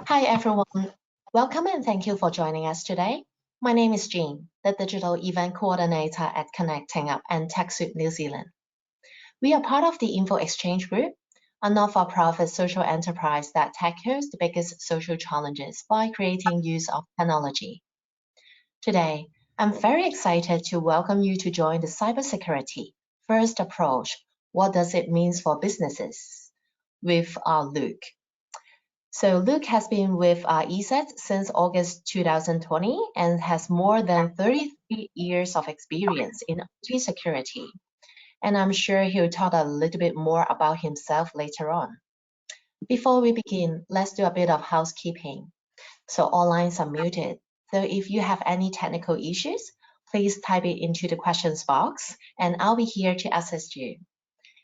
Hi everyone, welcome and thank you for joining us today. My name is Jean, the Digital Event Coordinator at Connecting Up and TechSoup New Zealand. We are part of the Info Exchange Group, a not-for-profit social enterprise that tackles the biggest social challenges by creating use of technology. Today, I'm very excited to welcome you to join the Cybersecurity First Approach. What does it mean for businesses? With Luke. So Luke has been with ESET since August 2020 and has more than 33 years of experience in IT security. And I'm sure he'll talk a little bit more about himself later on. Before we begin, let's do a bit of housekeeping. So all lines are muted. So if you have any technical issues, please type it into the questions box and I'll be here to assist you.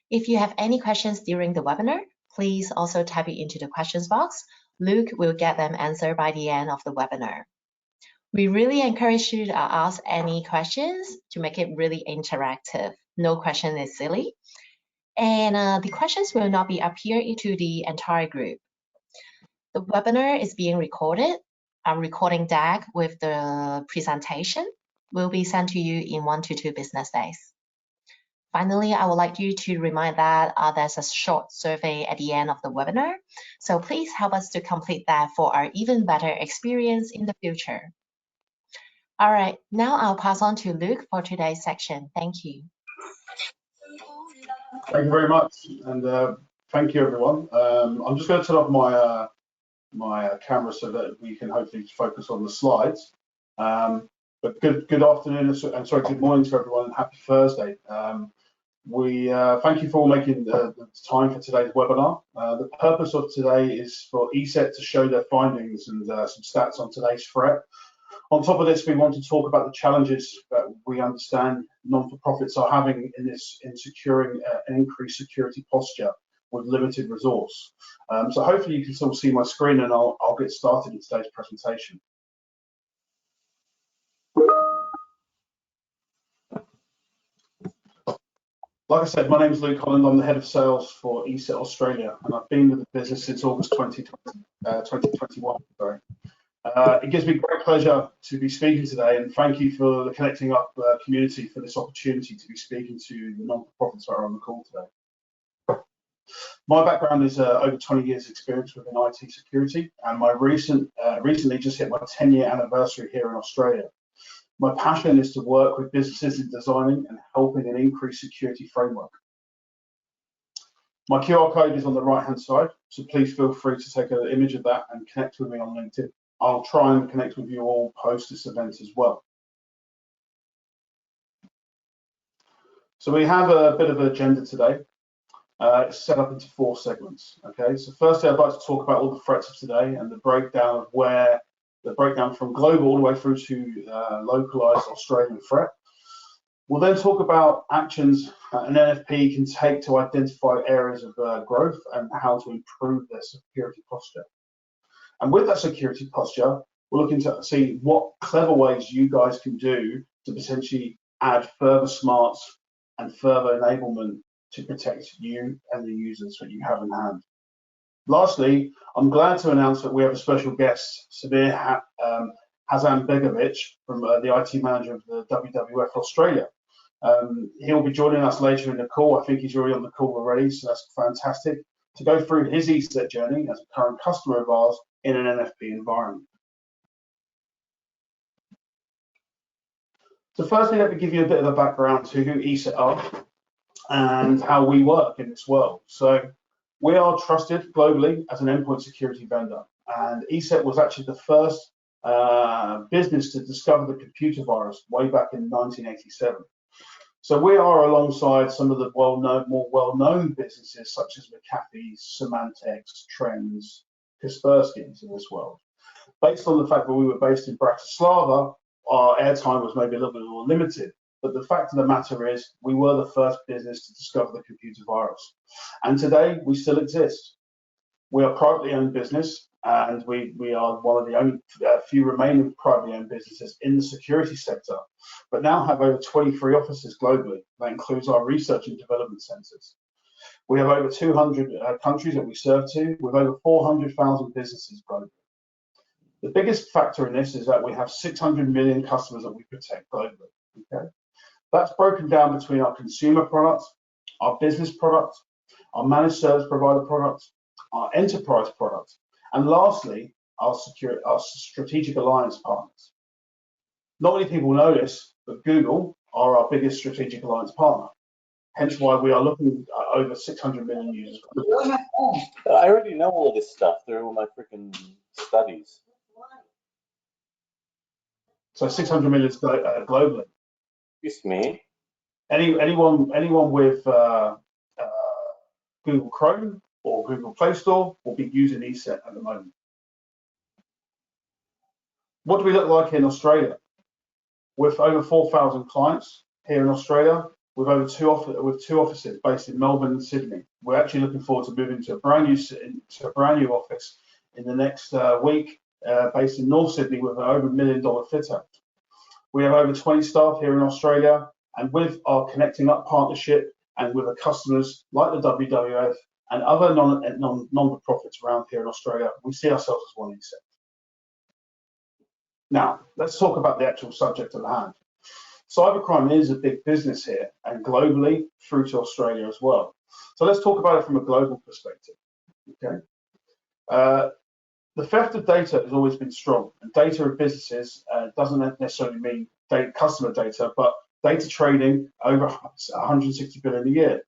If you have any questions during the webinar, please also type it into the questions box. Luke will get them answered by the end of the webinar. We really encourage you to ask any questions to make it really interactive. No question is silly. And the questions will not be appear into the entire group. The webinar is being recorded. A recording deck with the presentation will be sent to you in 1 to 2 business days. Finally, I would like you to remind that there's a short survey at the end of the webinar. So please help us to complete that for our even better experience in the future. All right, now I'll pass on to Luke for today's section. Thank you. Thank you very much, and thank you everyone. I'm just going to turn off my camera so that we can hopefully focus on the slides. But good afternoon and sorry, good morning to everyone, and happy Thursday. We thank you for all making the time for today's webinar. The purpose of today is for ESET to show their findings and some stats on today's threat. On top of this, we want to talk about the challenges that we understand non-for-profits are having in securing an increased security posture with limited resource. So hopefully you can still see my screen, and I'll get started in today's presentation. Like I said, my name is Luke Holland. I'm the head of sales for ESET Australia, and I've been with the business since August 2021. Sorry. It gives me great pleasure to be speaking today, and thank you for the Connecting Up community for this opportunity to be speaking to the non-for-profits that are on the call today. My background is over 20 years experience within IT security, and my recently just hit my 10-year anniversary here in Australia. My passion is to work with businesses in designing and helping an increased security framework. My QR code is on the right-hand side, so please feel free to take an image of that and connect with me on LinkedIn. I'll try and connect with you all post this event as well. So we have a bit of an agenda today. It's set up into 4 segments. Okay, so firstly, I'd like to talk about all the threats of today and the breakdown from global all the way through to localized Australian threat. We'll then talk about actions an NFP can take to identify areas of growth and how to improve their security posture. And with that security posture, we're looking to see what clever ways you guys can do to potentially add further smarts and further enablement to protect you and the users that you have in hand. Lastly, I'm glad to announce that we have a special guest, Samir Hasanbegovic, from the IT manager of the WWF Australia. He'll be joining us later in the call. I think he's already on the call already, so that's fantastic, to go through his ESET journey as a current customer of ours in an NFP environment. So firstly, let me give you a bit of a background to who ESET are and how we work in this world. So we are trusted globally as an endpoint security vendor, and ESET was actually the first business to discover the computer virus way back in 1987. So we are alongside some of the more well-known businesses such as McAfee's, Symantec's, Trends, Kaspersky's in this world. Based on the fact that we were based in Bratislava, our airtime was maybe a little bit more limited. But the fact of the matter is, we were the first business to discover the computer virus. And today, we still exist. We are a privately owned business, and we are one of the only few remaining privately owned businesses in the security sector, but now have over 23 offices globally. That includes our research and development centers. We have over 200 countries that we serve to, with over 400,000 businesses globally. The biggest factor in this is that we have 600 million customers that we protect globally. Okay, that's broken down between our consumer products, our business products, our managed service provider products, our enterprise products, and lastly, our strategic alliance partners. Not many people know this, but Google are our biggest strategic alliance partner. Hence why we are looking at over 600 million users. I already know all this stuff through my freaking studies. So 600 million globally. Excuse me. Anyone with Google Chrome or Google Play Store will be using ESET at the moment. What do we look like in Australia? With over 4,000 clients here in Australia, with two offices based in Melbourne and Sydney. We're actually looking forward to moving to a brand new office in the next week, based in North Sydney with an over $1 million fit out. We have over 20 staff here in Australia, and with our Connecting Up partnership and with the customers like the WWF and other non-for-profits around here in Australia, we see ourselves as one ESET. Now, let's talk about the actual subject at hand. Cybercrime is a big business here and globally through to Australia as well. So let's talk about it from a global perspective. Okay. The theft of data has always been strong, and data of businesses doesn't necessarily mean customer data, but data trading over 160 billion a year.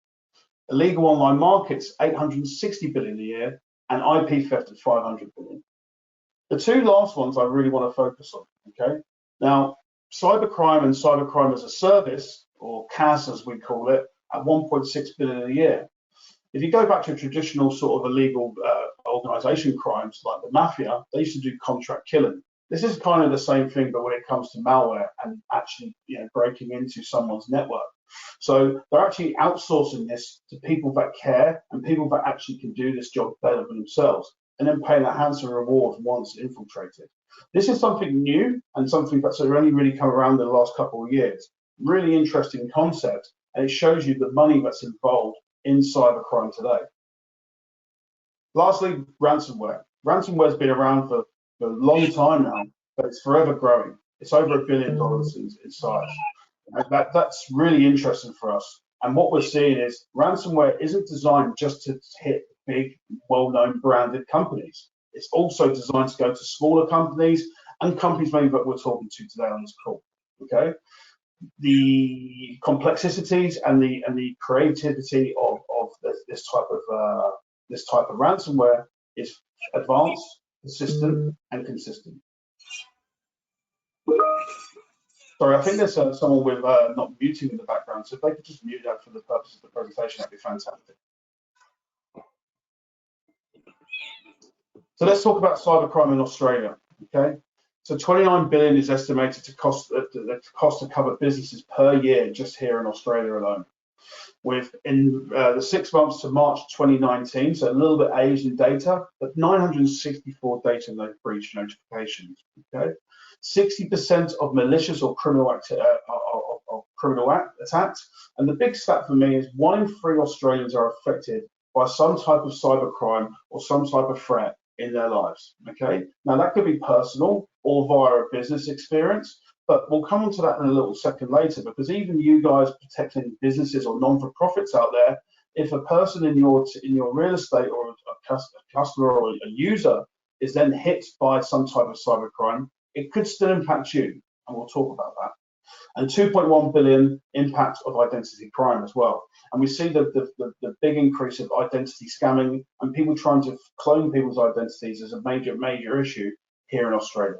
Illegal online markets, 860 billion a year, and IP theft at 500 billion. The two last ones I really want to focus on. Okay. Now, cybercrime and cybercrime as a service, or CAS as we call it, at 1.6 billion a year. If you go back to traditional sort of illegal organization crimes like the mafia, they used to do contract killing. This is kind of the same thing, but when it comes to malware and actually breaking into someone's network. So they're actually outsourcing this to people that care and people that actually can do this job better than themselves, and then paying a handsome reward once infiltrated. This is something new and something that's only really come around in the last couple of years. Really interesting concept, and it shows you the money that's involved in cybercrime today. Lastly, ransomware. Ransomware has been around for a long time now, but it's forever growing. It's over $1 billion in size. And that's really interesting for us. And what we're seeing is ransomware isn't designed just to hit big, well-known branded companies. It's also designed to go to smaller companies and companies maybe that we're talking to today on this call. Okay, the complexities and the creativity of this type of ransomware is advanced, persistent, and consistent. Sorry, I think there's someone with not muting in the background, so if they could just mute that for the purpose of the presentation, that'd be fantastic. So let's talk about cybercrime in Australia. Okay, so 29 billion is estimated to cost to cover businesses per year just here in Australia alone. With in the 6 months to March 2019, so a little bit aged in data, but 964 data breach notifications. Okay, 60% of malicious or criminal attacks, and the big stat for me is 1 in 3 Australians are affected by some type of cybercrime or some type of threat in their lives. Okay, now that could be personal or via a business experience, but we'll come on to that in a little second later, because even you guys protecting businesses or non-for-profits out there, if a person in your real estate or a customer or a user is then hit by some type of cybercrime, it could still impact you, and we'll talk about that. And 2.1 billion impact of identity crime as well. And we see the big increase of identity scamming and people trying to clone people's identities as a major issue here in Australia.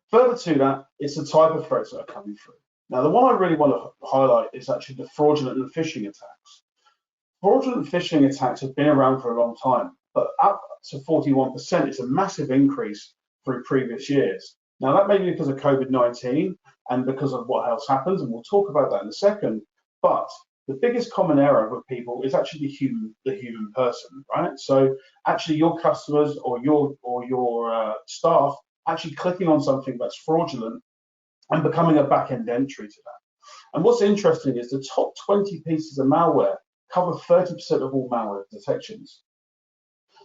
Further to that, it's the type of threats that are coming through. Now, the one I really want to highlight is actually the fraudulent and phishing attacks. Fraudulent phishing attacks have been around for a long time, but up to 41% is a massive increase through previous years. Now, that may be because of COVID-19 and because of what else happens, and we'll talk about that in a second, but the biggest common error with people is actually the human person, right? So actually your customers or your staff actually clicking on something that's fraudulent and becoming a back-end entry to that. And what's interesting is the top 20 pieces of malware cover 30% of all malware detections.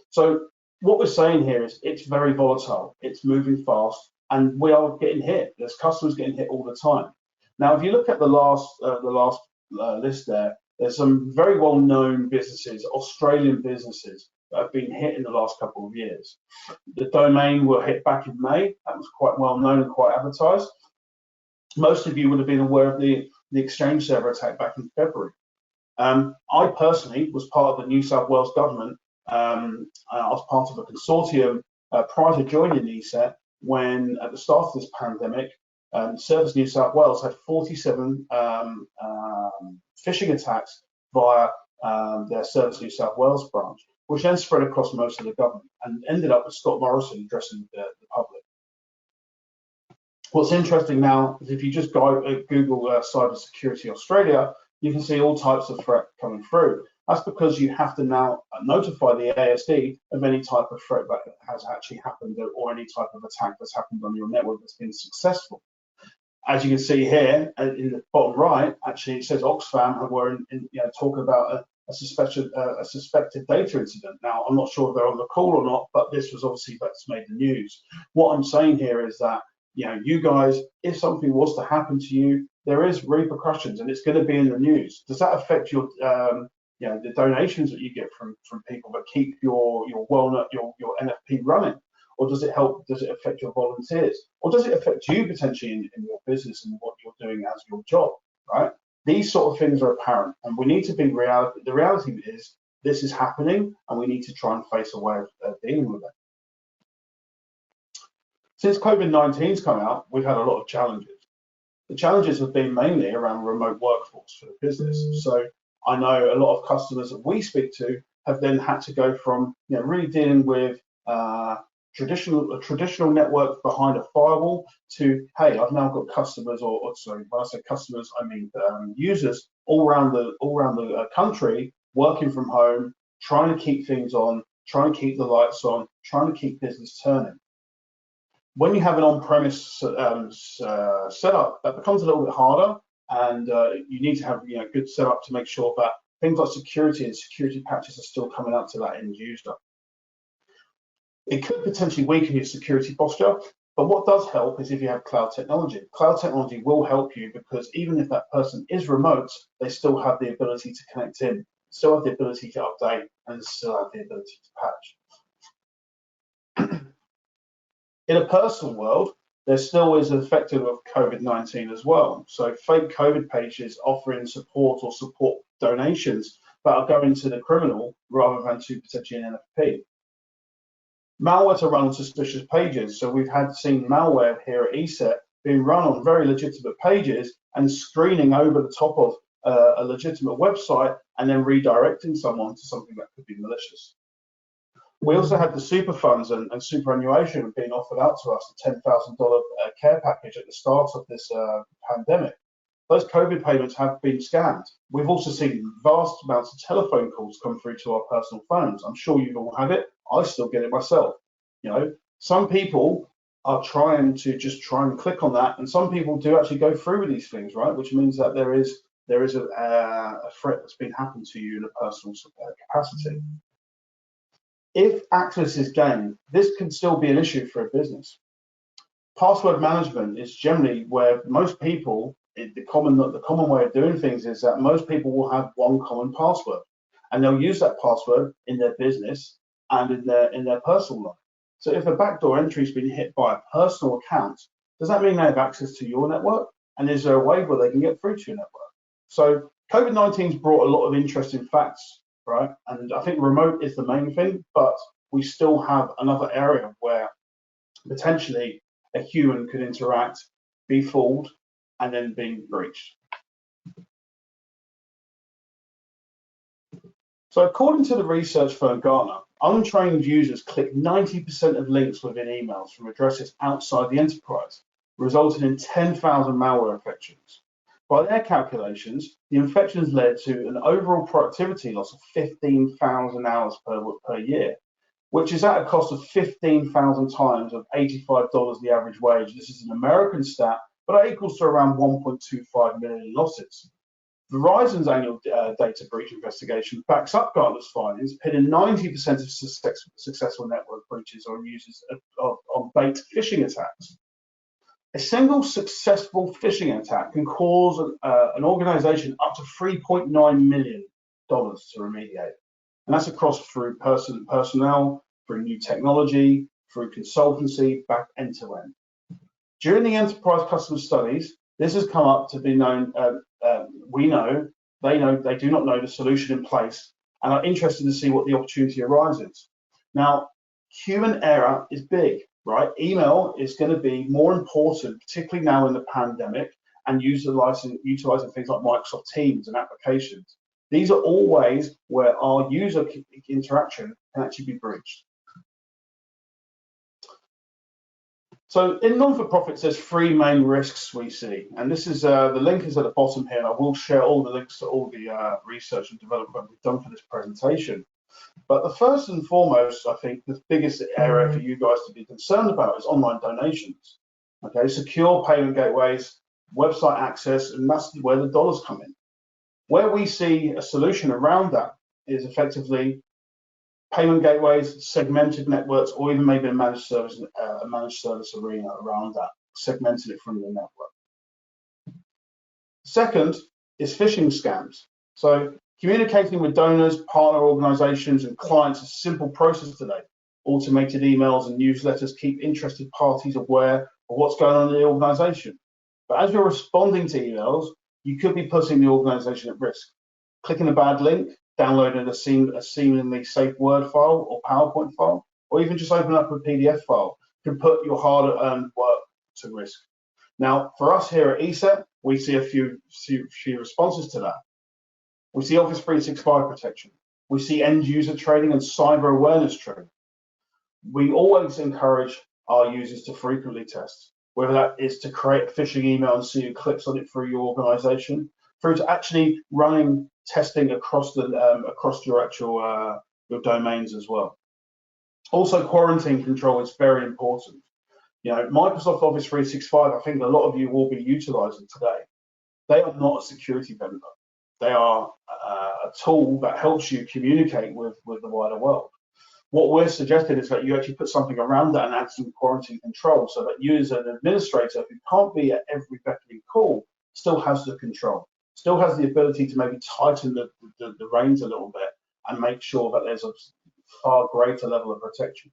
So what we're saying here is it's very volatile, it's moving fast, and we are getting hit. There's customers getting hit all the time. Now, if you look at the last list there, there's some very well-known businesses, Australian businesses, that have been hit in the last couple of years. The domain were hit back in May. That was quite well known and quite advertised. Most of you would have been aware of the Exchange server attack back in February. I personally was part of the New South Wales government. I was part of a consortium prior to joining ESET when, at the start of this pandemic, Service New South Wales had 47 phishing attacks via their Service New South Wales branch, which then spread across most of the government and ended up with Scott Morrison addressing the public. What's interesting now is if you just Google Cybersecurity Australia, you can see all types of threat coming through. That's because you have to now notify the ASD of any type of threat that has actually happened or any type of attack that's happened on your network that's been successful. As you can see here in the bottom right, actually it says Oxfam were talking about a suspected data incident. Now, I'm not sure if they're on the call or not, but this was obviously that's made the news. What I'm saying here is that you guys, if something was to happen to you, there is repercussions, and it's going to be in the news. Does that affect your the donations that you get from people that keep your NFP running? Or does it help? Does it affect your volunteers? Or does it affect you potentially in your business and what you're doing as your job, right? These sort of things are apparent, and we need to be reality. The reality is this is happening, and we need to try and face a way of dealing with it. Since COVID-19's come out, we've had a lot of challenges. The challenges have been mainly around remote workforce for the business. So I know a lot of customers that we speak to have then had to go from really dealing with a traditional network behind a firewall to, hey, I've now got customers, or sorry, when I say customers, I mean users all around the country working from home, trying to keep things on, trying to keep the lights on, trying to keep business turning. When you have an on-premise setup, that becomes a little bit harder, and you need to have good setup to make sure that things like security and security patches are still coming out to that end user. It could potentially weaken your security posture, but what does help is if you have cloud technology. Cloud technology will help you because even if that person is remote, they still have the ability to connect in, still have the ability to update, and still have the ability to patch. In a personal world, there still is an effect of COVID-19 as well. So fake COVID pages offering support or support donations that are going to the criminal rather than to potentially an NFP. Malware to run on suspicious pages. So we've seen malware here at ESET being run on very legitimate pages and screening over the top of a legitimate website and then redirecting someone to something that could be malicious. We also had the super funds and superannuation being offered out to us, the $10,000 care package at the start of this pandemic. Those COVID payments have been scammed. We've also seen vast amounts of telephone calls come through to our personal phones. I'm sure you all have it. I still get it myself. Some people are trying to just try and click on that, and some people do actually go through with these things, right? Which means that there is a threat that's been happened to you in a personal capacity. If access is gained, this can still be an issue for a business. Password management is generally where most people, the common way of doing things is that most people will have one common password, and they'll use that password in their business and in their personal life. So if a backdoor entry has been hit by a personal account, does that mean they have access to your network? And is there a way where they can get through to your network? So COVID-19's brought a lot of interesting facts, right? And I think remote is the main thing, but we still have another area where potentially a human could interact, be fooled, and then being breached. So according to the research firm Gartner, untrained users click 90% of links within emails from addresses outside the enterprise, resulting in 10,000 malware infections. By their calculations, the infections led to an overall productivity loss of 15,000 hours per year, which is at a cost of 15,000 times of $85 the average wage. This is an American stat, but that equals to around 1.25 million losses. Verizon's annual data breach investigation backs up Gartner's findings, pinning 90% of successful network breaches on users on bait phishing attacks. A single successful phishing attack can cause an organization up to $3.9 million to remediate. And that's across through personnel, through new technology, through consultancy, back end to end. During the enterprise customer studies, this has come up to be known, they do not know the solution in place and are interested to see what the opportunity arises. Now, human error is big, right? Email is going to be more important, particularly now in the pandemic, and utilizing things like Microsoft Teams and applications. These are all ways where our user interaction can actually be breached. So in non-for-profits, there's three main risks we see, and this is the link is at the bottom here, and I will share all the links to all the research and development we've done for this presentation. But the first and foremost, I think, the biggest area for you guys to be concerned about is online donations. Okay, secure payment gateways, website access, and that's where the dollars come in. Where we see a solution around that is effectively payment gateways, segmented networks, or even maybe a managed service arena around that, segmenting it from the network. Second is phishing scams. So communicating with donors, partner organizations, and clients is a simple process today. Automated emails and newsletters keep interested parties aware of what's going on in the organization. But as you're responding to emails, you could be putting the organization at risk. Clicking a bad link, downloading a seemingly safe Word file or PowerPoint file, or even just opening up a PDF file can put your hard-earned work to risk. Now, for us here at ESET, we see a few responses to that. We see Office 365 protection. We see end-user training and cyber awareness training. We always encourage our users to frequently test, whether that is to create a phishing email and see who clicks on it through your organization, through to actually running testing across your actual your domains as well. Also, quarantine control is very important. You know, Microsoft Office 365, I think a lot of you will be utilizing today. They are not a security vendor. They are a tool that helps you communicate with the wider world. What we're suggesting is that you actually put something around that and add some quarantine control so that you as an administrator who can't be at every beckoning call still has the control, still has the ability to maybe tighten the reins a little bit and make sure that there's a far greater level of protection.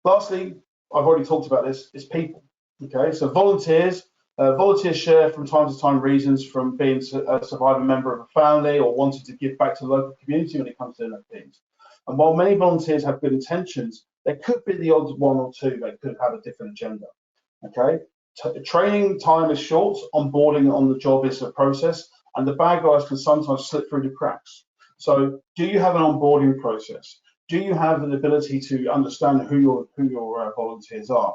Lastly, I've already talked about this, is people. Okay, so volunteers share from time to time reasons from being a surviving member of a family or wanting to give back to the local community when it comes to NFPs. And while many volunteers have good intentions, there could be the odd one or two that could have a different agenda. Okay, training time is short, onboarding on the job is a process, and the bad guys can sometimes slip through the cracks. So do you have an onboarding process? Do you have an ability to understand who your volunteers are?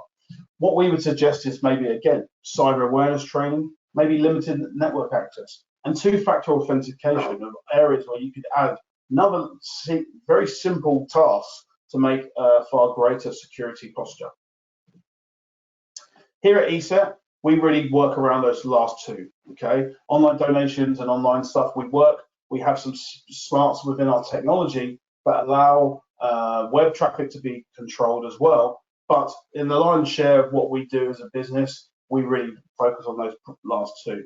What we would suggest is maybe, again, cyber awareness training, maybe limited network access, and two-factor authentication of areas where you could add another very simple task to make a far greater security posture. Here at ESET, we really work around those last two, okay? Online donations and online stuff, we have some smarts within our technology that allow web traffic to be controlled as well. But in the lion's share of what we do as a business, we really focus on those last two.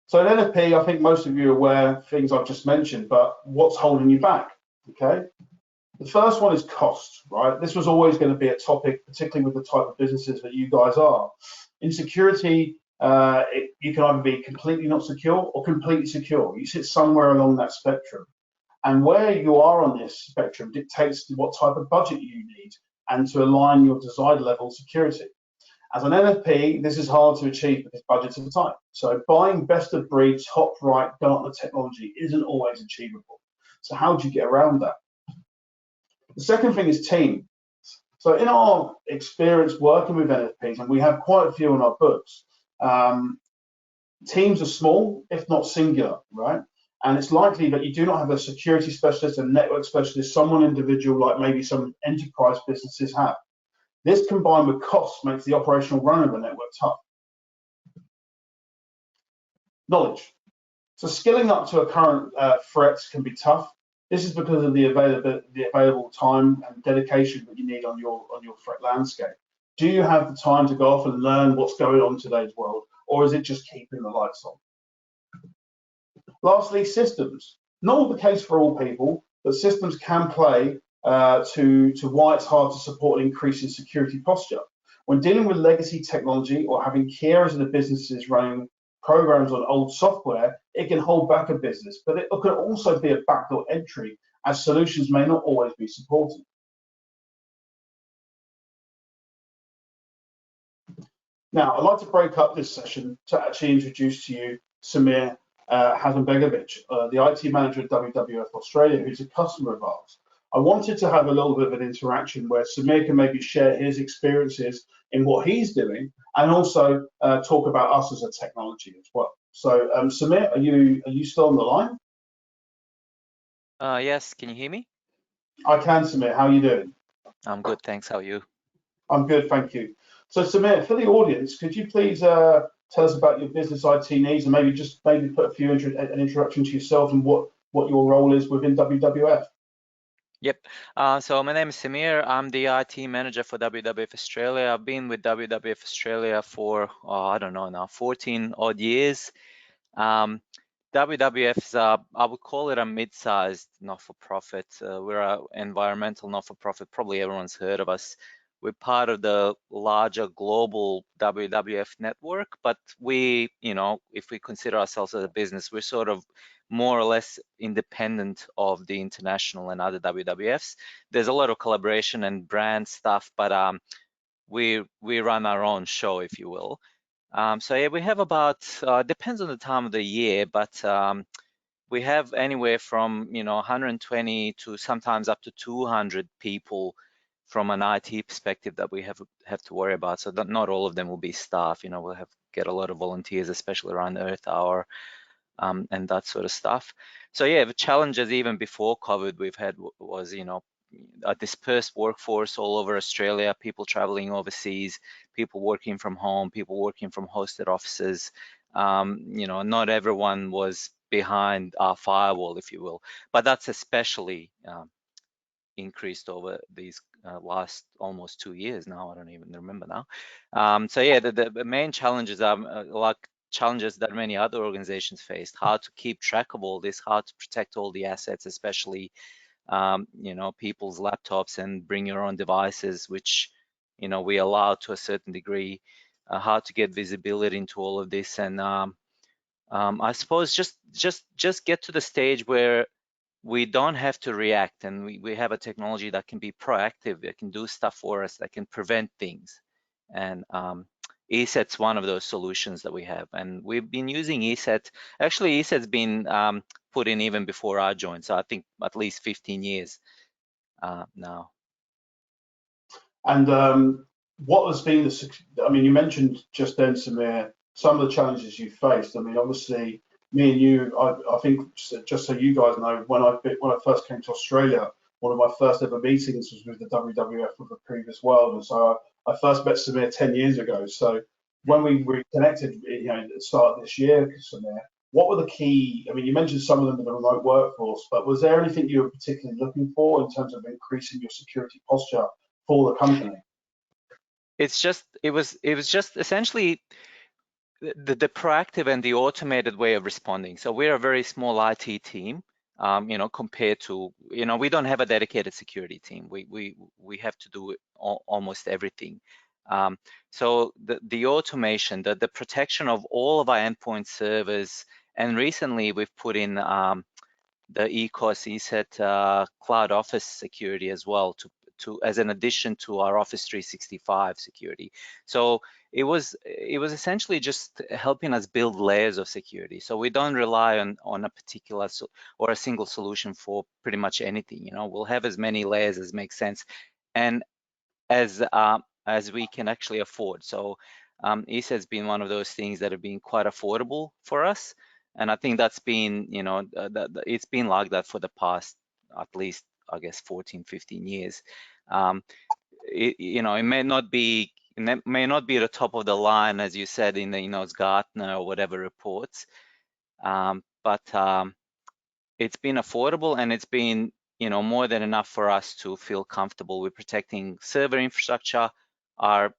So at NFP, I think most of you are aware of things I've just mentioned, but what's holding you back, okay? The first one is cost, right? This was always going to be a topic, particularly with the type of businesses that you guys are. In security, you can either be completely not secure or completely secure. You sit somewhere along that spectrum. And where you are on this spectrum dictates what type of budget you need and to align your desired level of security. As an NFP, this is hard to achieve because budgets are tight. So buying best of breed, top right Gartner technology isn't always achievable. So how do you get around that? The second thing is team. So in our experience working with NFPs, and we have quite a few in our books, teams are small, if not singular, right? And it's likely that you do not have a security specialist, a network specialist, someone individual like maybe some enterprise businesses have. This combined with costs makes the operational run of the network tough. Knowledge. So skilling up to a current threats can be tough. This is because of the available time and dedication that you need on your threat landscape. Do you have the time to go off and learn what's going on in today's world, or is it just keeping the lights on? Lastly, systems. Not all the case for all people, but systems can play to why it's hard to support an increase in security posture. When dealing with legacy technology or having key areas of the businesses running programs on old software, it can hold back a business, but it can also be a backdoor entry as solutions may not always be supported. Now, I'd like to break up this session to actually introduce to you Samir Hasanbegovic, the IT manager at WWF Australia, who's a customer of ours. I wanted to have a little bit of an interaction where Samir can maybe share his experiences in what he's doing and also talk about us as a technology as well. So Samir, are you still on the line? Yes, can you hear me? I can, Samir. How are you doing? I'm good, thanks. How are you? I'm good, thank you. So Samir, for the audience, could you please tell us about your business IT needs and maybe put a few an introduction to yourself and what your role is within WWF? Yep. So my name is Samir. I'm the IT manager for WWF Australia. I've been with WWF Australia for, I don't know now, 14 odd years. WWF is, I would call it a mid-sized not-for-profit. We're an environmental not-for-profit. Probably everyone's heard of us. We're part of the larger global WWF network, but we, if we consider ourselves as a business, we're sort of more or less independent of the international and other WWFs. There's a lot of collaboration and brand stuff, but we run our own show, if you will. So yeah, we have about, depends on the time of the year, but we have anywhere from 120 to sometimes up to 200 people from an IT perspective that we have to worry about. So that not all of them will be staff. We'll get a lot of volunteers, especially around Earth Hour and that sort of stuff. So yeah, the challenges even before COVID we've had was a dispersed workforce all over Australia, people traveling overseas, people working from home, people working from hosted offices. Not everyone was behind our firewall, if you will, but that's especially increased over these last almost 2 years now. I don't even remember now. So yeah, the main challenges are like challenges that many other organizations faced: how to keep track of all this, how to protect all the assets, especially people's laptops, and bring your own devices, which we allow to a certain degree. How to get visibility into all of this, and I suppose just get to the stage where we don't have to react, and we have a technology that can be proactive, that can do stuff for us, that can prevent things. And ESET's one of those solutions that we have, and we've been using ESET. Actually, ESET's been put in even before I joined, so I think at least 15 years now. And what has been you mentioned just then, Samir, some of the challenges you faced. I mean, obviously, me and you, I think, just so you guys know, when I first came to Australia, one of my first ever meetings was with the WWF of the previous world, and so I first met Samir 10 years ago. So when we reconnected, at the start of this year, Samir, what were the key? I mean, you mentioned some of them in the remote workforce, but was there anything you were particularly looking for in terms of increasing your security posture for the company? It was just essentially the proactive and the automated way of responding. So we're a very small IT team, compared to, we don't have a dedicated security team. We have to do almost everything. So the automation, the protection of all of our endpoint servers, and recently we've put in the ESET Cloud Office security as well, as an addition to our Office 365 security. So it was essentially just helping us build layers of security. So we don't rely on a particular or a single solution for pretty much anything. We'll have as many layers as makes sense, and as we can actually afford. So ESET's been one of those things that have been quite affordable for us. And I think that's been, it's been like that for the past, at least, I guess, 14, 15 years. It may not be the top of the line, as you said, in the, Gartner or whatever reports, but it's been affordable, and it's been, more than enough for us to feel comfortable with protecting server infrastructure, our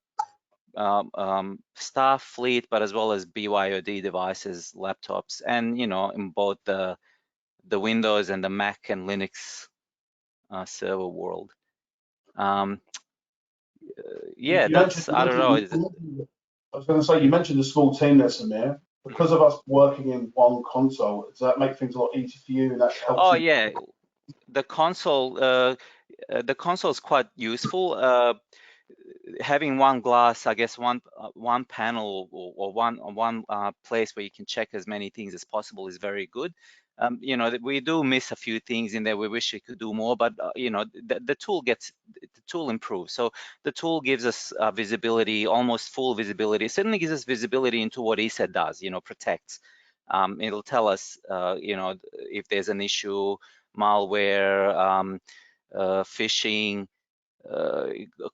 staff fleet, but as well as BYOD devices, laptops, and, in both the Windows and the Mac and Linux server world. Yeah, You that's, mentioned, I don't know. I was going to say, you mentioned the small team there, Samir. Because of us working in one console, does that make things a lot easier for you, and that helps Oh you? yeah, the console is quite useful. Having one glass, I guess one panel or one place where you can check as many things as possible is very good. We do miss a few things in there. We wish we could do more, but the tool improves. So the tool gives us visibility, almost full visibility. It certainly gives us visibility into what ESET does. Protects. It'll tell us, if there's an issue, malware, phishing,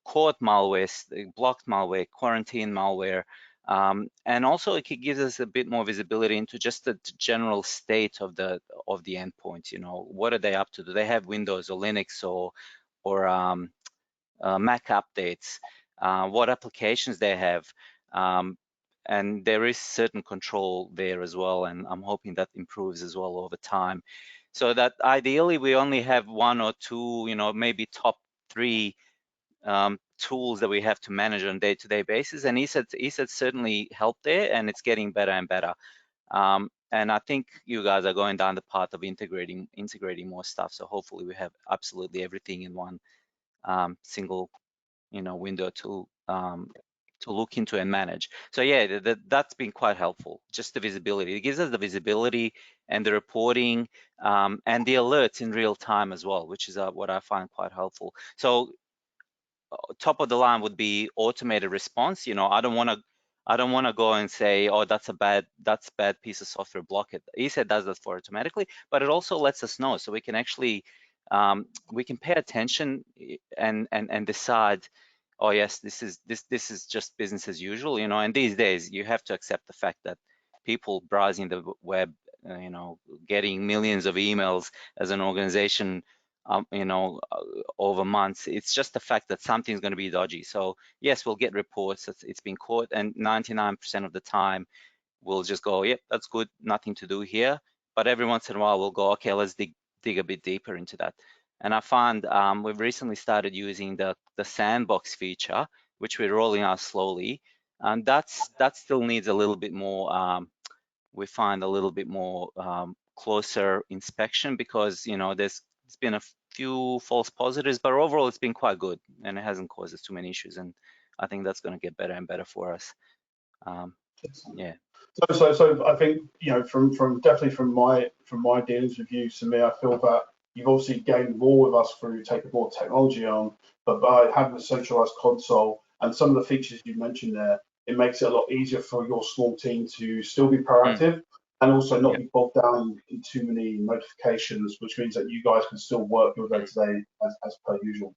caught malware, blocked malware, quarantine malware, and also it gives us a bit more visibility into just the general state of the endpoint. What are they up to? Do they have Windows or Linux or Mac updates? What applications they have? And there is certain control there as well, and I'm hoping that improves as well over time. So that ideally we only have one or two, maybe top three tools that we have to manage on a day-to-day basis, and ESET certainly helped there, and it's getting better and better. And I think you guys are going down the path of integrating more stuff. So hopefully we have absolutely everything in one single, window to look into and manage. So yeah, that's been quite helpful. Just the visibility. It gives us the visibility and the reporting and the alerts in real time as well, which is what I find quite helpful. So top of the line would be automated response. I don't want to go and say, oh, that's a bad piece of software, block it. ESET does that for automatically, but it also lets us know, so we can actually we can pay attention and decide, oh yes, this is just business as usual. And these days you have to accept the fact that people browsing the web, getting millions of emails as an organization, over months, it's just the fact that something's going to be dodgy. So yes, we'll get reports that it's been caught, and 99% of the time we'll just go, yep, that's good, nothing to do here. But every once in a while we'll go, okay, let's dig a bit deeper into that. And I found we've recently started using the sandbox feature, which we're rolling out slowly, and that still needs a little bit more. We find a little bit more closer inspection, because there's been a few false positives, but overall it's been quite good, and it hasn't caused us too many issues, and I think that's going to get better and better for us. Yeah. So I think, from definitely from my dealings with you, Samir, I feel that you've obviously gained more with us through taking more technology on, but by having a centralized console and some of the features you mentioned there, it makes it a lot easier for your small team to still be proactive and also not be bogged down in too many notifications, which means that you guys can still work your day-to-day as per usual.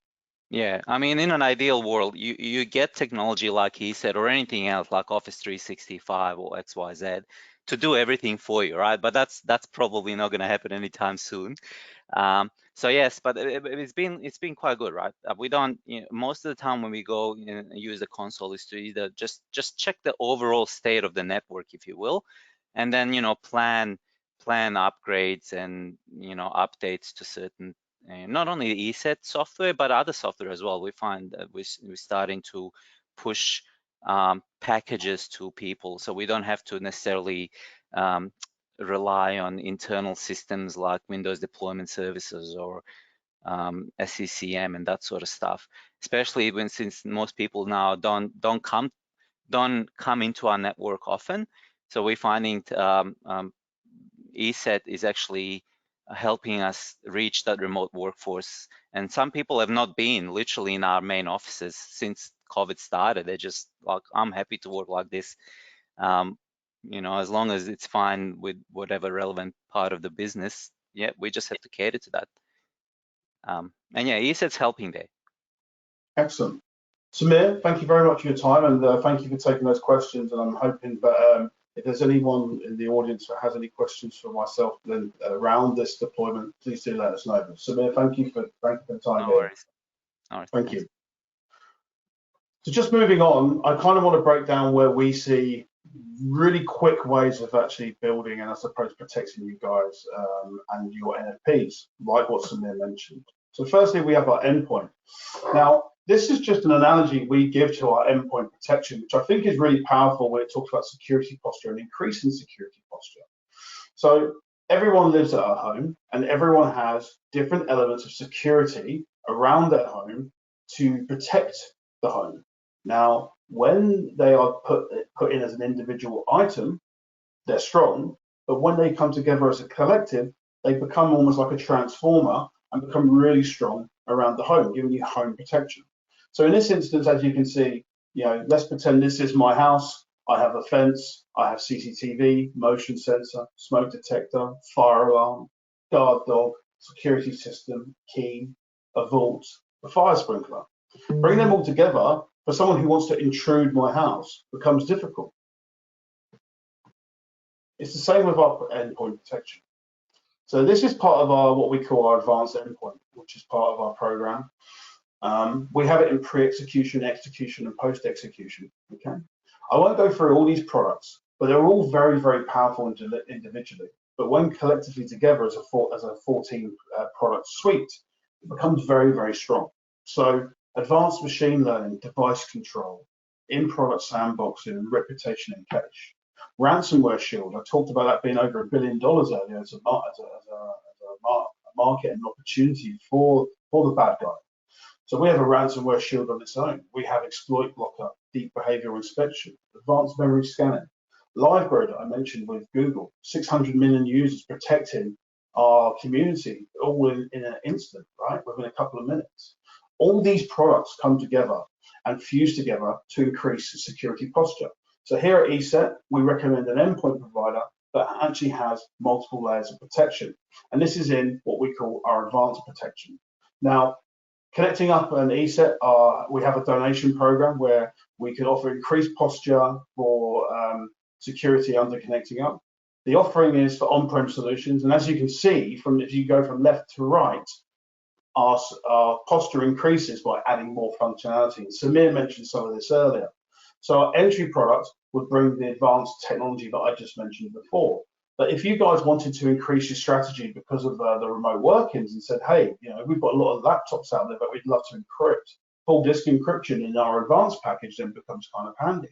Yeah, I mean, in an ideal world, you get technology like he said, or anything else like Office 365 or XYZ to do everything for you, right? But that's probably not going to happen anytime soon. So yes, but it's been quite good, right? We don't, most of the time when we go and use the console is to either just check the overall state of the network, if you will, and then plan upgrades and updates to certain, not only the ESET software but other software as well. We find that we're starting to push packages to people, so we don't have to necessarily rely on internal systems like Windows Deployment Services or SCCM and that sort of stuff. Especially since most people now don't come into our network often, so we're finding ESET is actually helping us reach that remote workforce. And some people have not been literally in our main offices since COVID started. They're just like, I'm happy to work like this. You know, as long as it's fine with whatever relevant part of the business, yeah, we just have to cater to that. And yeah, ESET's helping there. Excellent. Samir, thank you very much for your time, and thank you for taking those questions. And I'm hoping that if there's anyone in the audience that has any questions for myself then around this deployment, please do let us know. Samir, thank you for the time. No worries. No worries. Thank you. So just moving on, I kind of want to break down where we see really quick ways of actually building and I suppose protecting you guys and your NFPs, like what Samir mentioned. So firstly, we have our endpoint. Now, this is just an analogy we give to our endpoint protection, which I think is really powerful when it talks about security posture and increasing security posture. So everyone lives at our home and everyone has different elements of security around their home to protect the home. Now, when they are put in as an individual item, they're strong, but when they come together as a collective, they become almost like a transformer and become really strong around the home, giving you home protection. So in this instance, as you can see, you know, let's pretend this is my house. I have a fence, I have CCTV, motion sensor, smoke detector, fire alarm, guard dog, security system, key, a vault, a fire sprinkler. Bring them all together for someone who wants to intrude my house becomes difficult. It's the same with our endpoint protection. So this is part of our what we call our advanced endpoint, which is part of our program. We have it in pre-execution, execution, and post-execution. Okay, I won't go through all these products, but they're all very, very powerful individually. But when collectively together as a 14 product suite, it becomes very, very strong. So advanced machine learning, device control, in-product sandboxing, and reputation and cache. Ransomware shield, I talked about that being over $1 billion earlier as a market and opportunity for the bad guy. So we have a ransomware shield on its own. We have exploit blocker, deep behavioral inspection, advanced memory scanning. LiveGrow that I mentioned with Google, 600 million users protecting our community all in an instant, right, within a couple of minutes. All these products come together and fuse together to increase the security posture. So here at ESET, we recommend an endpoint provider that actually has multiple layers of protection. And this is in what we call our advanced protection. Now, connecting up an ESET, we have a donation program where we can offer increased posture for security under connecting up. The offering is for on-prem solutions. And as you can see, if you go from left to right, our posture increases by adding more functionality. Samir mentioned some of this earlier. So our entry product would bring the advanced technology that I just mentioned before. But if you guys wanted to increase your strategy because of the remote workings and said, hey, you know, we've got a lot of laptops out there, but we'd love to encrypt, full disk encryption in our advanced package then becomes kind of handy.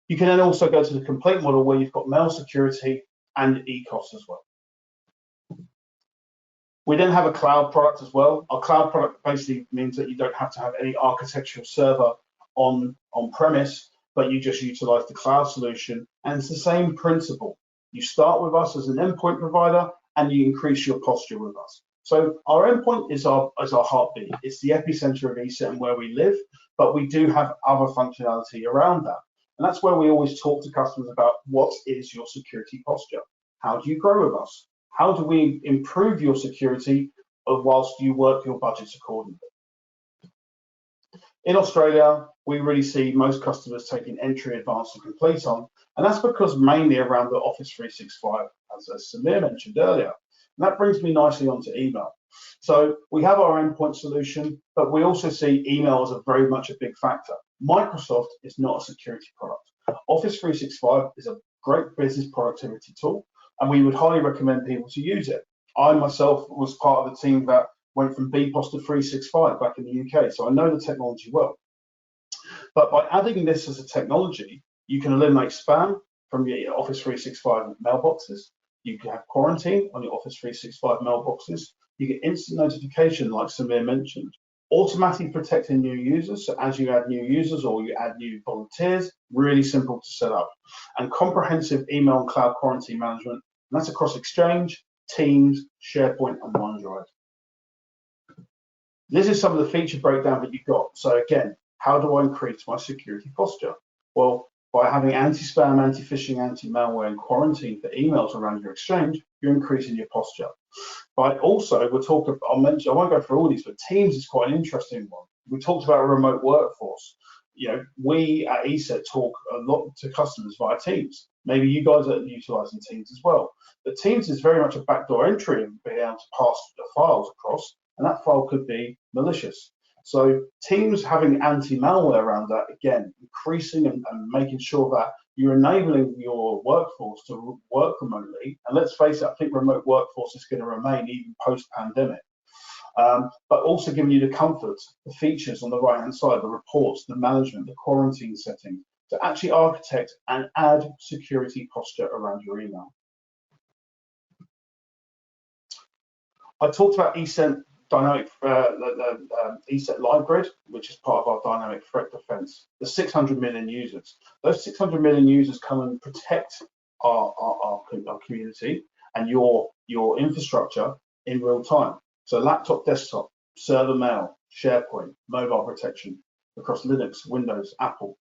You can then also go to the complete model where you've got mail security and ECOS as well. We then have a cloud product as well. Our cloud product basically means that you don't have to have any architectural server on premise, but you just utilize the cloud solution. And it's the same principle. You start with us as an endpoint provider and you increase your posture with us. So our endpoint is our heartbeat. It's the epicenter of ESET and where we live, but we do have other functionality around that. And that's where we always talk to customers about what is your security posture? How do you grow with us? How do we improve your security whilst you work your budgets accordingly? In Australia, we really see most customers taking entry, advanced, and complete on, and that's because mainly around the Office 365, as Samir mentioned earlier. And that brings me nicely onto email. So we have our endpoint solution, but we also see email as very much a big factor. Microsoft is not a security product. Office 365 is a great business productivity tool, and we would highly recommend people to use it. I myself was part of the team that went from BPOS to 365 back in the UK, so I know the technology well. But by adding this as a technology, you can eliminate spam from your Office 365 mailboxes. You can have quarantine on your Office 365 mailboxes. You get instant notification, like Samir mentioned. Automatically protecting new users, so as you add new users or you add new volunteers, really simple to set up. And comprehensive email and cloud quarantine management, and that's across Exchange, Teams, SharePoint, and OneDrive. This is some of the feature breakdown that you've got. So again, how do I increase my security posture? Well, By having anti-spam, anti-phishing, anti-malware, and quarantine for emails around your exchange, you're increasing your posture. But also, we'll talk. I won't go through all these, but Teams is quite an interesting one. We talked about a remote workforce. You know, we at ESET talk a lot to customers via Teams. Maybe you guys are utilising Teams as well. But Teams is very much a backdoor entry and being able to pass the files across, and that file could be malicious. So Teams having anti-malware around that, again, increasing and making sure that you're enabling your workforce to work remotely. And let's face it, I think remote workforce is going to remain even post-pandemic. But also giving you the comfort, the features on the right-hand side, the reports, the management, the quarantine settings, to actually architect and add security posture around your email. I talked about ESET dynamic ESET LiveGrid, which is part of our dynamic threat defense. The 600 million users. Those 600 million users come and protect our community and your infrastructure in real time. So laptop, desktop, server mail, SharePoint, mobile protection across Linux, Windows, Apple,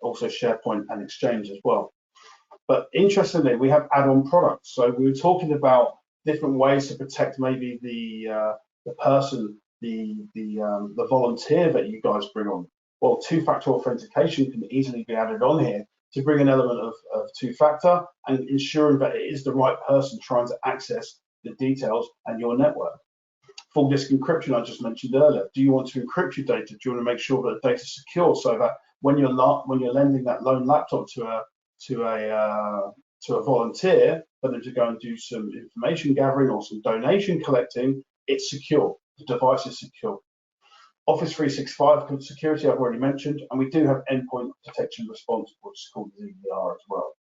also SharePoint and Exchange as well. But interestingly, we have add-on products. So we were talking about different ways to protect maybe the person, the volunteer that you guys bring on. Well, two-factor authentication can easily be added on here to bring an element of two-factor and ensuring that it is the right person trying to access the details and your network. Full disk encryption I just mentioned earlier. Do you want to encrypt your data? Do you want to make sure that the data is secure so that when you're lending that lone laptop to a volunteer for them to go and do some information gathering or some donation collecting, it's secure. The device is secure. Office 365 security I've already mentioned, and we do have endpoint protection response, which is called ZDR as well.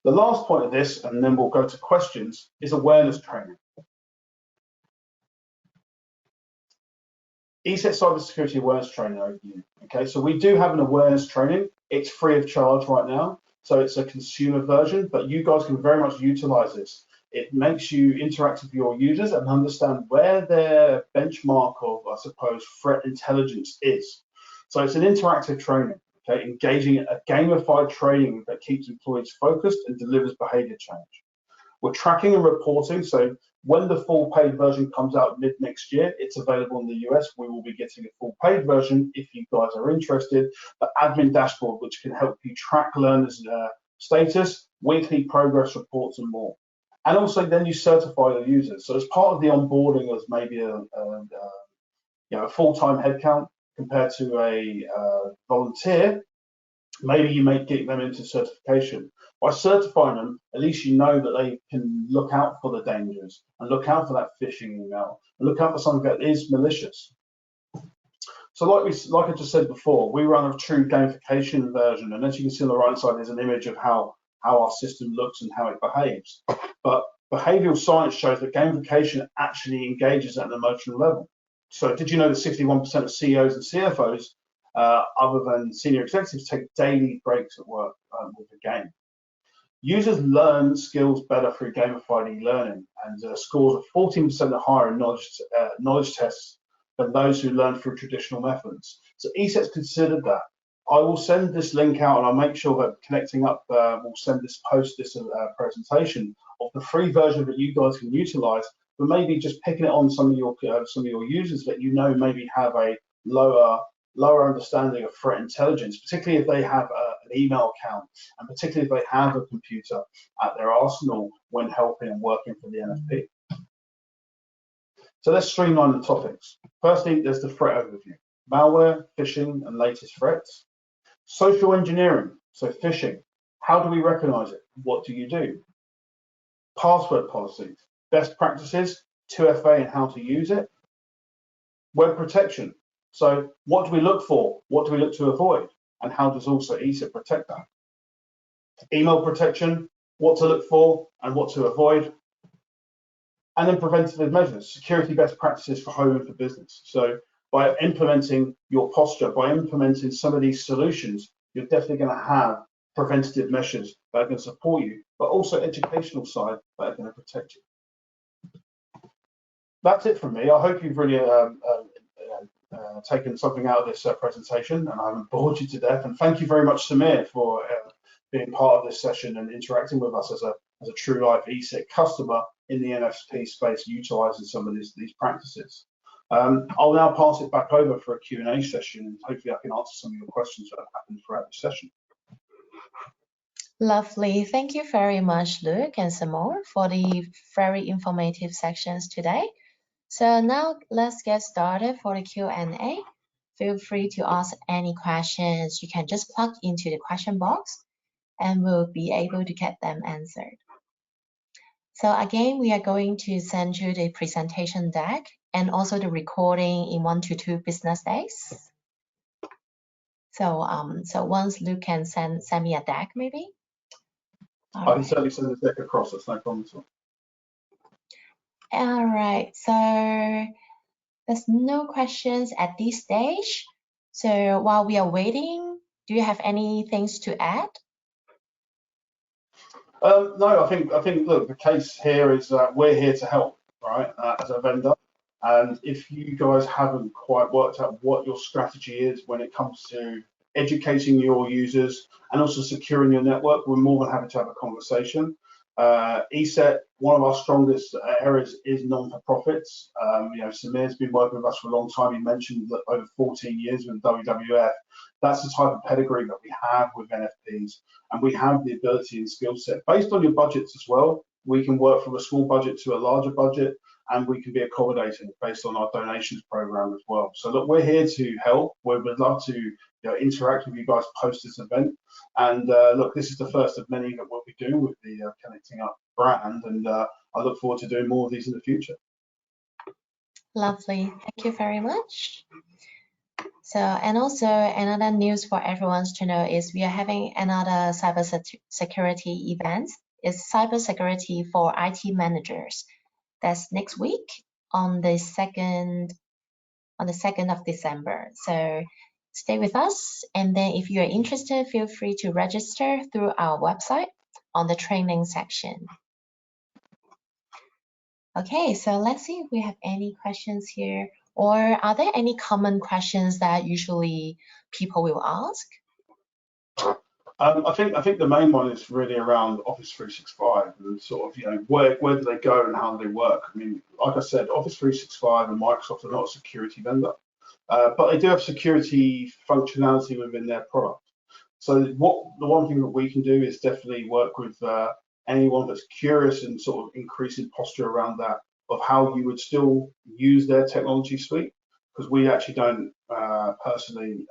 The last point of this, and then we'll go to questions, is awareness training. ESET Cybersecurity Awareness Training overview. Okay, so we do have an awareness training. It's free of charge right now, so it's a consumer version, but you guys can very much utilize this. It makes you interact with your users and understand where their benchmark of, I suppose, threat intelligence is. So it's an interactive training, okay, engaging a gamified training that keeps employees focused and delivers behavior change. We're tracking and reporting, so when the full paid version comes out mid next year, it's available in the US. We will be getting a full paid version if you guys are interested. The admin dashboard, which can help you track learners' status, weekly progress reports, and more. And also then you certify your users. So as part of the onboarding as maybe a full-time headcount compared to a volunteer, maybe you may get them into certification. By certifying them, at least you know that they can look out for the dangers and look out for that phishing email and look out for something that is malicious. So like I just said before, we run a true gamification version, and as you can see on the right side, there's an image of how our system looks and how it behaves. But behavioral science shows that gamification actually engages at an emotional level. So did you know that 61% of CEOs and CFOs, other than senior executives, take daily breaks at work with a game? Users learn skills better through gamified e-learning, and scores are 14% higher in knowledge tests than those who learn through traditional methods. So ESET's considered that. I will send this link out, and I'll make sure that Connecting Up will send this presentation of the free version that you guys can utilize, but maybe just picking it on some of your users that you know maybe have a lower understanding of threat intelligence, particularly if they have an email account, and particularly if they have a computer at their arsenal when helping and working for the NFP. So let's streamline the topics. Firstly, there's the threat overview. Malware, phishing, and latest threats. Social engineering, so phishing. How do we recognize it? What do you do? Password policies, best practices, 2FA and how to use it. Web protection. So what do we look for? What do we look to avoid? And how does also ESET protect that? Email protection, what to look for and what to avoid. And then preventative measures, security best practices for home and for business. So by implementing your posture, by implementing some of these solutions, you're definitely going to have preventative measures that are going to support you, but also educational side that are going to protect you. That's it from me. I hope you've really taken something out of this presentation, and I haven't bored you to death. And thank you very much, Samir, for being part of this session and interacting with us as a true life ESET customer in the NFP space, utilising some of these practices. I'll now pass it back over for a Q&A session, and hopefully I can answer some of your questions that have happened throughout the session. Lovely. Thank you very much, Luke and Samir, for the very informative sections today. So now let's get started for the Q&A. Feel free to ask any questions. You can just plug into the question box and we'll be able to get them answered. So again, we are going to send you the presentation deck and also the recording in 1 to 2 business days. So once Luke can send me a deck, maybe. I can certainly send the deck across, that's no problem at all. All right, so there's no questions at this stage. So while we are waiting, do you have any things to add? No, I think look, the case here is that we're here to help, right, as a vendor. And if you guys haven't quite worked out what your strategy is when it comes to educating your users and also securing your network, we're more than happy to have a conversation. ESET, one of our strongest areas is non-for-profits. You know, Samir's been working with us for a long time. He mentioned that over 14 years with WWF. That's the type of pedigree that we have with NFPs, and we have the ability and skill set based on your budgets as well. We can work from a small budget to a larger budget, and we can be accommodating based on our donations program as well. So look, we're here to help. We would love to interact with you guys post this event. And look, this is the first of many that we'll be doing with the Connecting Up brand, and I look forward to doing more of these in the future. Lovely, thank you very much. So, and also another news for everyone to know is we are having another cybersecurity event. It's Cybersecurity for IT managers. That's next week on the 2nd of December. So stay with us, and then if you are interested, feel free to register through our website on the training section. Okay, so let's see if we have any questions here, or are there any common questions that usually people will ask? I think the main one is really around Office 365 and sort of, where do they go and how do they work? I mean, like I said, Office 365 and Microsoft are not a security vendor, but they do have security functionality within their product. So the one thing that we can do is definitely work with anyone that's curious and sort of increasing posture around that, of how you would still use their technology suite, because we actually don't personally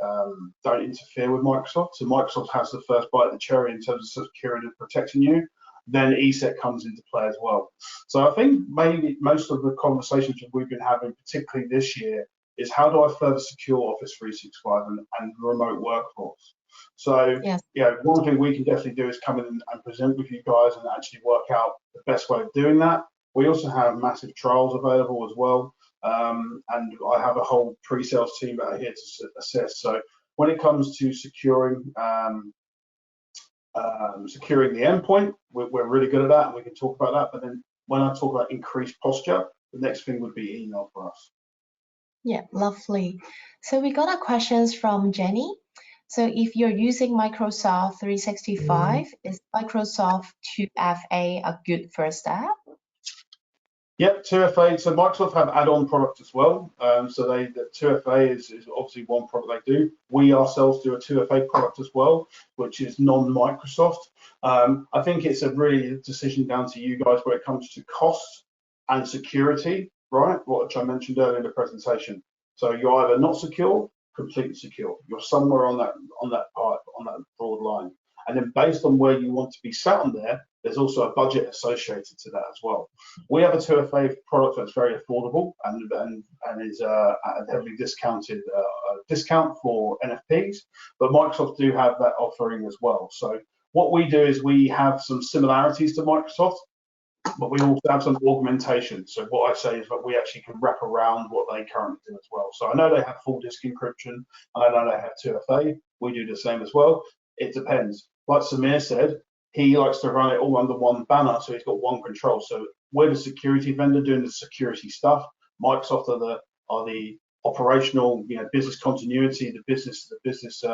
don't interfere with Microsoft. So Microsoft has the first bite of the cherry in terms of securing and protecting you. Then ESET comes into play as well. So I think maybe most of the conversations that we've been having, particularly this year, is how do I further secure Office 365 and remote workforce? So yes. One thing we can definitely do is come in and present with you guys and actually work out the best way of doing that. We also have massive trials available as well. And I have a whole pre-sales team that are here to assess. So when it comes to securing the endpoint, we're really good at that, and we can talk about that. But then when I talk about increased posture, the next thing would be email for us. Yeah, lovely. So we got a questions from Jenny. So if you're using Microsoft 365, is Microsoft 2FA a good first step? Yep, 2FA. So Microsoft have add-on products as well. So the 2FA is obviously one product they do. We ourselves do a 2FA product as well, which is non-Microsoft. I think it's a really decision down to you guys when it comes to cost and security, right? Which I mentioned earlier in the presentation. So you're either not secure, completely secure. You're somewhere on that broad line. And then based on where you want to be sat on there, there's also a budget associated to that as well. We have a 2FA product that's very affordable and is a heavily discounted discount for NFPs, but Microsoft do have that offering as well. So what we do is we have some similarities to Microsoft, but we also have some augmentation. So what I say is that we actually can wrap around what they currently do as well. So I know they have full disk encryption, and I know they have 2FA. We do the same as well. It depends. Like Samir said, he likes to run it all under one banner, so he's got one control. So we're the security vendor doing the security stuff. Microsoft are the operational, business continuity, the business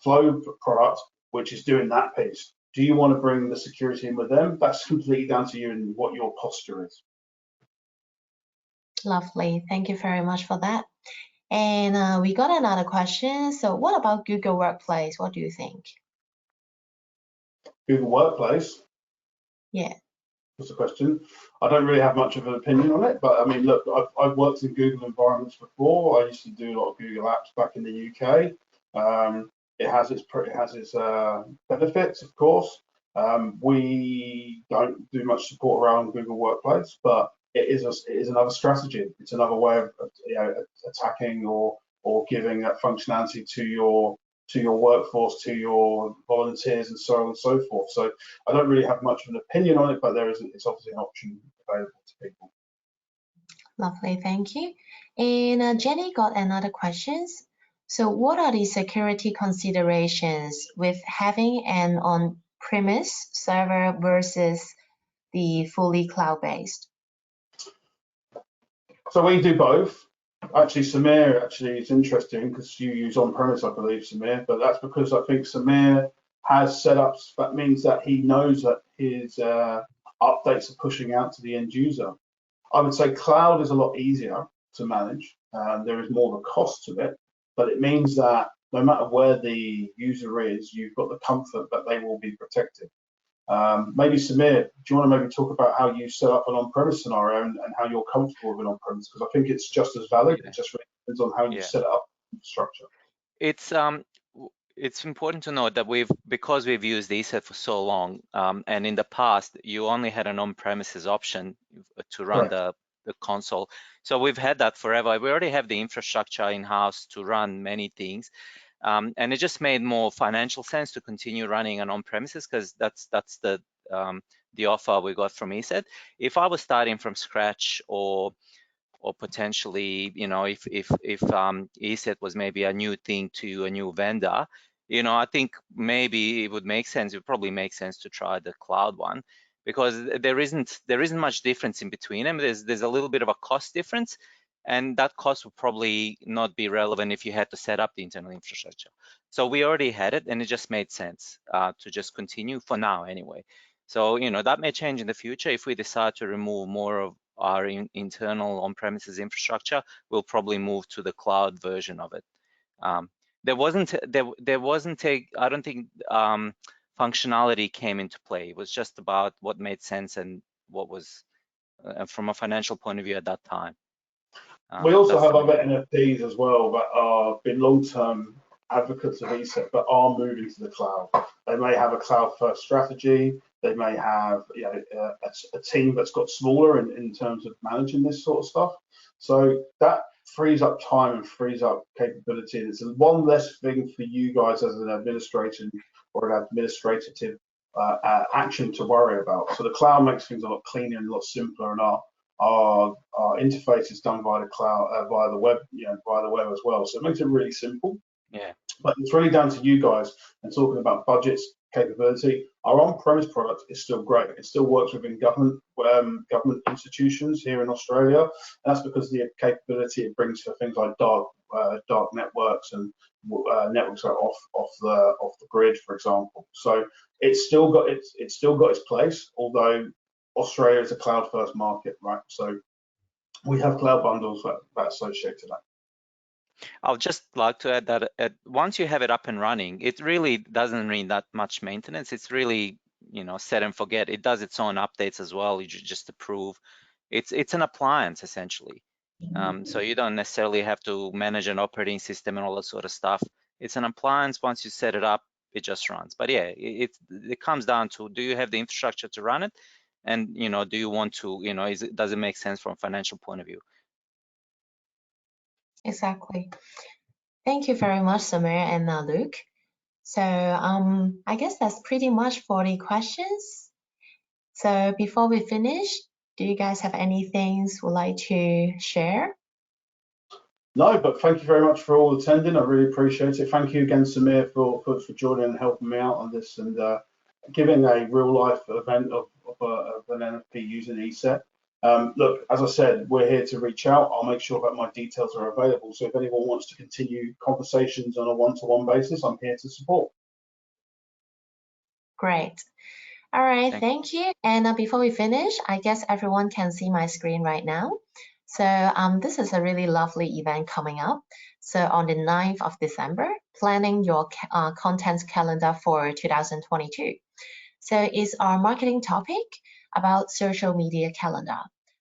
flow product, which is doing that piece. Do you want to bring the security in with them? That's completely down to you and what your posture is. Lovely. Thank you very much for that. And we got another question. So what about Google Workplace? What do you think? Google Workplace? Yeah. What's the question? I don't really have much of an opinion on it, but I mean, look, I've worked in Google environments before. I used to do a lot of Google apps back in the UK. It has its benefits, of course. We don't do much support around Google Workplace, but it is another strategy. It's another way of attacking or giving that functionality to your workforce, to your volunteers, and so on and so forth. So I don't really have much of an opinion on it, but it's obviously an option available to people. Lovely, thank you. And Jenny got another question. So what are the security considerations with having an on-premise server versus the fully cloud-based? So we do both. Actually, Samir, it's interesting because you use on-premise, I believe, Samir, but that's because I think Samir has setups. That means that he knows that his updates are pushing out to the end user. I would say cloud is a lot easier to manage. There is more of a cost to it, but it means that no matter where the user is, you've got the comfort that they will be protected. Maybe Samir, do you want to maybe talk about how you set up an on-premise scenario and how you're comfortable with an on-premise? Because I think it's just as valid. Yeah. It just really depends on how you set it up infrastructure. It's important to note that because we've used ESET for so long, and in the past you only had an on-premises option to run the console. So we've had that forever. We already have the infrastructure in-house to run many things. And it just made more financial sense to continue running an on-premises because that's the offer we got from ESET. If I was starting from scratch or potentially, if ESET was maybe a new thing to a new vendor, I think maybe it would make sense. It would probably make sense to try the cloud one because there isn't much difference in between them. There's a little bit of a cost difference. And that cost would probably not be relevant if you had to set up the internal infrastructure. So we already had it, and it just made sense to just continue for now anyway. So, that may change in the future. If we decide to remove more of our internal on-premises infrastructure, we'll probably move to the cloud version of it. There wasn't I don't think functionality came into play. It was just about what made sense and what was from a financial point of view at that time. We also have other NFPs as well that are been long-term advocates of ESET but are moving to the cloud. They may have a cloud-first strategy. They may have a team that's got smaller in terms of managing this sort of stuff. So that frees up time and frees up capability. And it's one less thing for you guys as an administrator or an administrative action to worry about. So the cloud makes things a lot cleaner and a lot simpler, and our interface is done via the cloud, via the web, via the web as well. So it makes it really simple. Yeah. But it's really down to you guys. And talking about budgets, capability, our on-premise product is still great. It still works within government institutions here in Australia. And that's because of the capability it brings for things like dark networks and networks that are off the grid, for example. So it's still got its place, although Australia is a cloud-first market, right? So we have cloud bundles that associate to that. I'll just like to add that once you have it up and running, it really doesn't need that much maintenance. It's really, set and forget. It does its own updates as well. You just approve. It's an appliance essentially. So you don't necessarily have to manage an operating system and all that sort of stuff. It's an appliance. Once you set it up, it just runs. But yeah, it comes down to, do you have the infrastructure to run it? And, do you want to, does it make sense from a financial point of view? Exactly. Thank you very much, Samir and Luke. So I guess that's pretty much for the questions. So before we finish, do you guys have anything you'd like to share? No, but thank you very much for all attending. I really appreciate it. Thank you again, Samir, for joining and helping me out on this and giving a real life event of an NFP using ESET. Look, as I said, we're here to reach out. I'll make sure that my details are available. So if anyone wants to continue conversations on a one-to-one basis, I'm here to support. Great. All right, Thank thank you. And before we finish, I guess everyone can see my screen right now. So this is a really lovely event coming up. So on the 9th of December, planning your content calendar for 2022. So it's our marketing topic about social media calendar.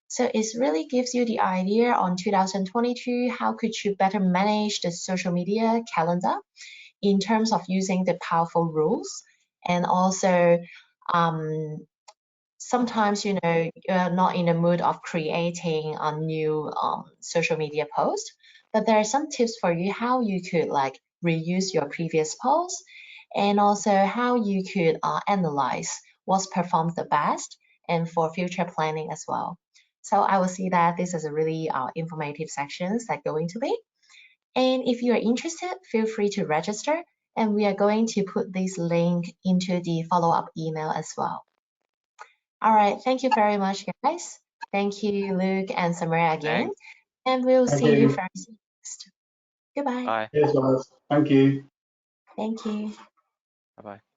So it really gives you the idea on 2022, how could you better manage the social media calendar in terms of using the powerful rules, and also sometimes, you know, you're not in the mood of creating a new social media post, but there are some tips for you how you could like reuse your previous posts, and also how you could analyze what's performed the best and for future planning as well. So I will see that this is a really informative sections that going to be. And if you are interested, feel free to register, and we are going to put this link into the follow-up email as well. All right, thank you very much, guys. Thank you, Luke and Samir again. Thanks. And we'll Thank see you you. very soon next. Goodbye. Bye. Cheers, guys. Thank you. Thank you. Bye-bye.